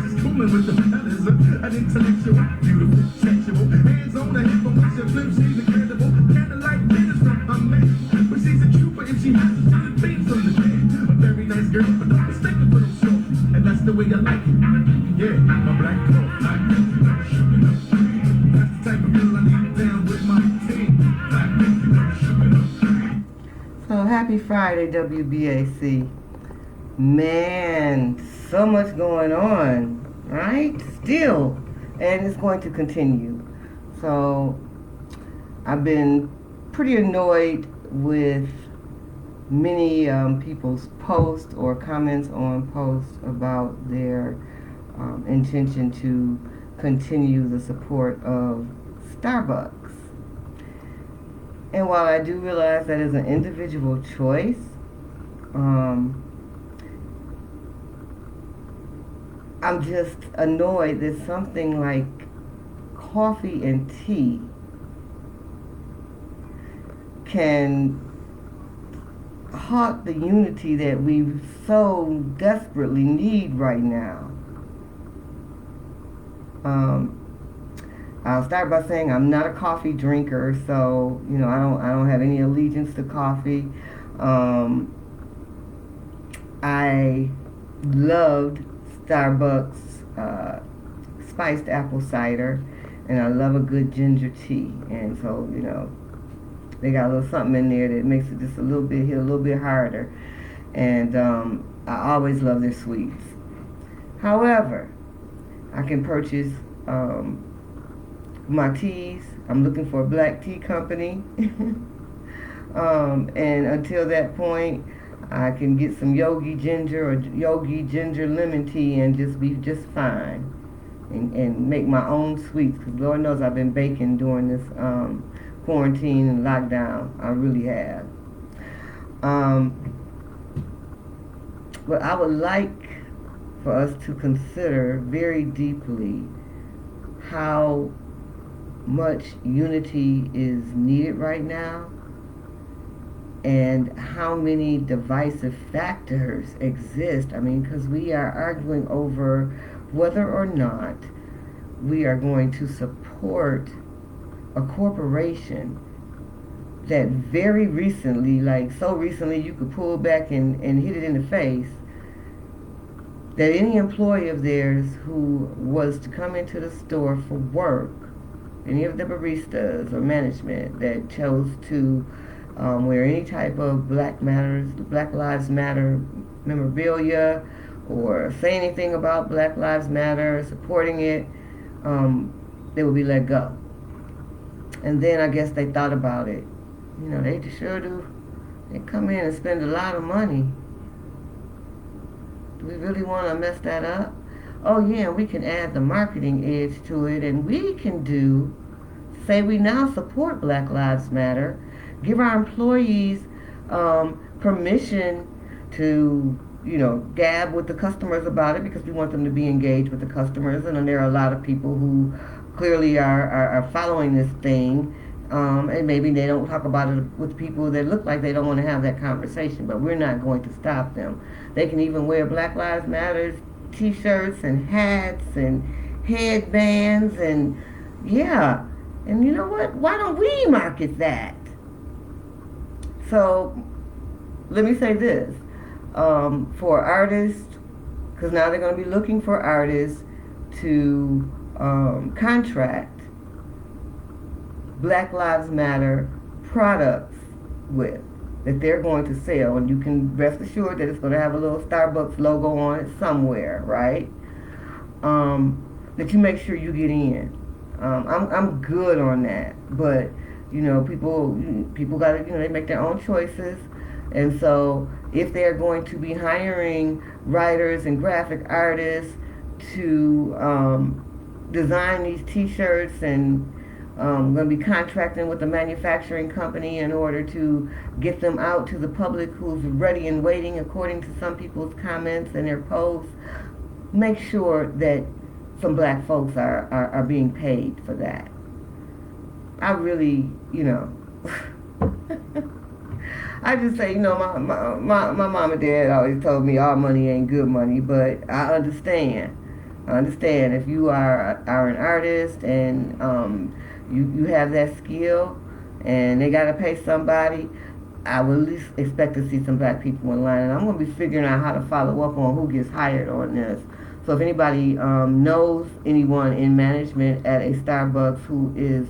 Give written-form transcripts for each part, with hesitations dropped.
Fooling with the fellas, an intellectual, beautiful, sexual. Hands on the hip, but when she flips, she's incredible. Candlelight dinners from her man. But she's a trooper if she has to do the things from the bed. A very nice girl, but don't mistake her for no short. And that's the way I like it. Yeah, my black coat, black coat, sugar up. That's the type of girl I need down with my team. Black coat, sugar up. So happy Friday, WBAC. Man, so much going on, right? Still, and it's going to continue. So I've been pretty annoyed with many people's posts or comments on posts about their intention to continue the support of Starbucks. And while I do realize that is an individual choice, I'm just annoyed that something like coffee and tea can halt the unity that we so desperately need right now. I'll start by saying I'm not a coffee drinker, so I don't have any allegiance to coffee. I loved Starbucks spiced apple cider, and I love a good ginger tea. And so they got a little something in there that makes it just a little bit hit a little bit harder. And I always love their sweets. However, I can purchase my teas. I'm looking for a black tea company. And until that point, I can get some Yogi ginger or Yogi ginger lemon tea and just be just fine. And make my own sweets. Because Lord knows I've been baking during this quarantine and lockdown. I really have. But I would like for us to consider very deeply how much unity is needed right now and how many divisive factors exist. I mean, because we are arguing over whether or not we are going to support a corporation that very recently, like so recently you could pull back and hit it in the face, that any employee of theirs who was to come into the store for work, any of the baristas or management that chose to wear any type of Black Lives Matter memorabilia or say anything about Black Lives Matter, supporting it, they would be let go. And then I guess they thought about it. They sure do. They come in and spend a lot of money. Do we really want to mess that up? Oh yeah, we can add the marketing edge to it, and we can say we now support Black Lives Matter, give our employees permission to, gab with the customers about it because we want them to be engaged with the customers. And there are a lot of people who clearly are following this thing, and maybe they don't talk about it with people that look like they don't want to have that conversation, but we're not going to stop them. They can even wear Black Lives Matter t-shirts and hats and headbands and and you know what? Why don't we market that? So let me say this. For artists, because now they're going to be looking for artists to contract Black Lives Matter products with, that they're going to sell, and you can rest assured that it's going to have a little Starbucks logo on it somewhere, right? That you make sure you get in. I'm good on that, but people got to, they make their own choices. And so if they're going to be hiring writers and graphic artists to design these t-shirts and going to be contracting with a manufacturing company in order to get them out to the public who's ready and waiting according to some people's comments and their posts, make sure that some black folks are being paid for that. I really, I just say, my mom and dad always told me all money ain't good money, but I understand I understand if you are an artist and you have that skill and they got to pay somebody, I would at least expect to see some black people in line. And I'm going to be figuring out how to follow up on who gets hired on this. So if anybody knows anyone in management at a Starbucks who is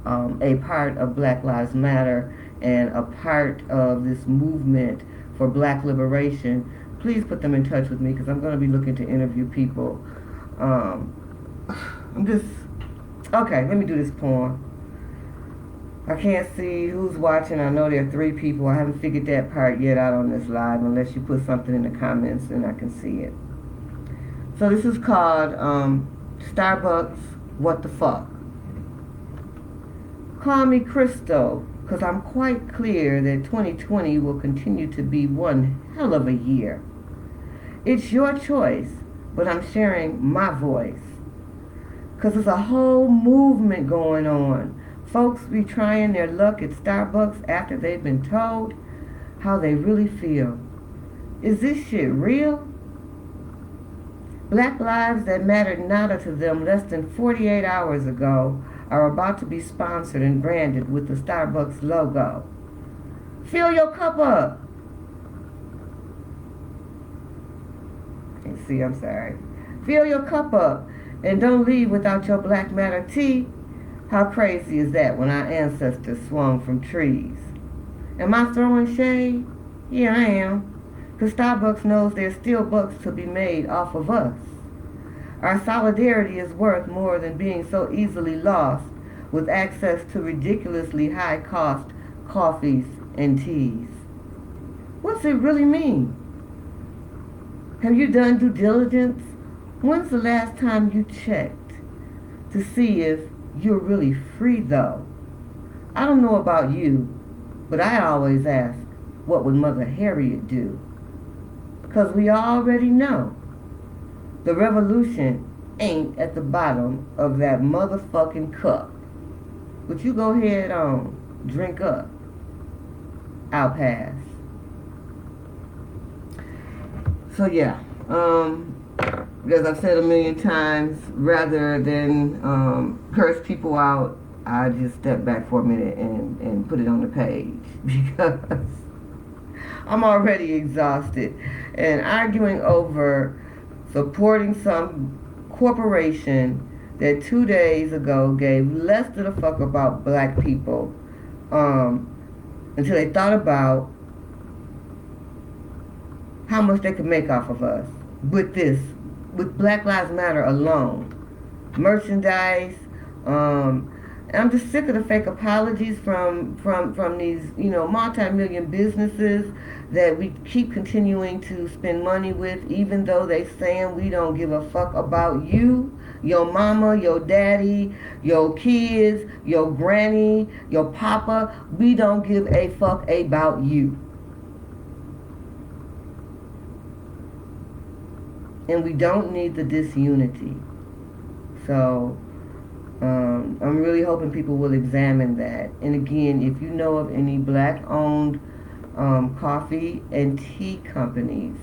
a part of Black Lives Matter and a part of this movement for black liberation, please put them in touch with me because I'm going to be looking to interview people. Okay, let me do this poem. I can't see who's watching. I know there are 3 people. I haven't figured that part yet out on this live unless you put something in the comments and I can see it. So this is called Starbucks What the Fuck. Call me Crystal, because I'm quite clear that 2020 will continue to be one hell of a year. It's your choice, but I'm sharing my voice. Because there's a whole movement going on. Folks be trying their luck at Starbucks after they've been told how they really feel. Is this shit real? Black lives that mattered nada to them less than 48 hours ago are about to be sponsored and branded with the Starbucks logo. Fill your cup up. I'm sorry. Fill your cup up and don't leave without your Black Matter tea. How crazy is that when our ancestors swung from trees? Am I throwing shade? Yeah, I am. Because Starbucks knows there's still bucks to be made off of us. Our solidarity is worth more than being so easily lost with access to ridiculously high-cost coffees and teas. What's it really mean? Have you done due diligence? When's the last time you checked to see if you're really free, though? I don't know about you, but I always ask, what would Mother Harriet do? Because we already know. The revolution ain't at the bottom of that motherfucking cup. But you go ahead on, drink up. I'll pass. So yeah, as I've said a million times, rather than curse people out, I just step back for a minute and put it on the page because I'm already exhausted. And arguing over supporting some corporation that 2 days ago gave less than a fuck about black people until they thought about how much they could make off of us with Black Lives Matter alone. Merchandise, I'm just sick of the fake apologies from these, multi-million businesses that we keep continuing to spend money with, even though they saying we don't give a fuck about you, your mama, your daddy, your kids, your granny, your papa. We don't give a fuck about you. And we don't need the disunity. So I'm really hoping people will examine that. And again, if you know of any black-owned coffee and tea companies,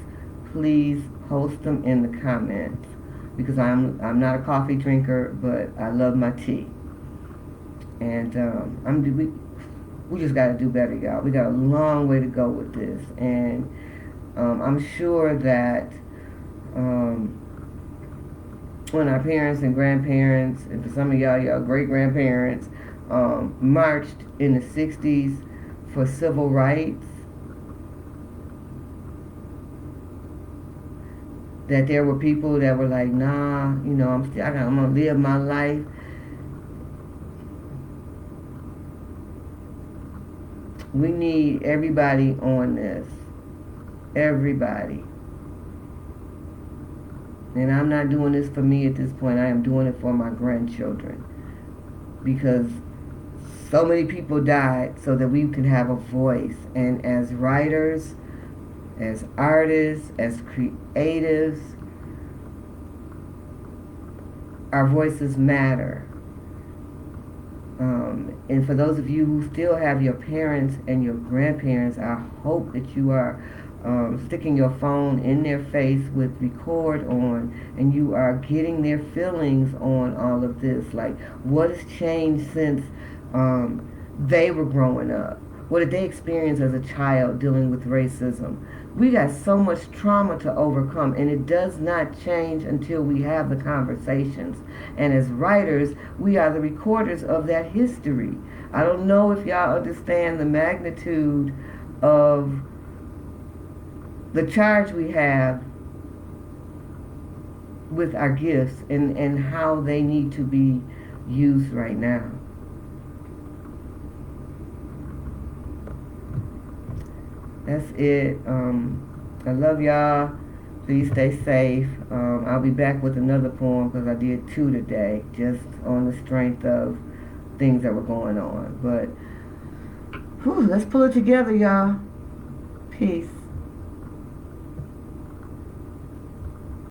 please post them in the comments, because I'm not a coffee drinker, but I love my tea. And we just got to do better, y'all. We got a long way to go with this, and I'm sure that when our parents and grandparents, and for some of y'all great-grandparents, marched in the 60s for civil rights, that there were people that were like, nah, I'm gonna live my life. We need everybody on this. Everybody. And I'm not doing this for me at this point. I am doing it for my grandchildren. Because so many people died so that we could have a voice. And as writers, as artists, as creatives, our voices matter. And for those of you who still have your parents and your grandparents, I hope that you are sticking your phone in their face with record on, and you are getting their feelings on all of this. Like, what has changed since they were growing up? What did they experience as a child dealing with racism? We got so much trauma to overcome, and it does not change until we have the conversations. And as writers, we are the recorders of that history. I don't know if y'all understand the magnitude of the charge we have with our gifts, and how they need to be used right now. That's it. I love y'all. Please stay safe. I'll be back with another poem because I did 2 today, just on the strength of things that were going on. But let's pull it together, y'all. Peace.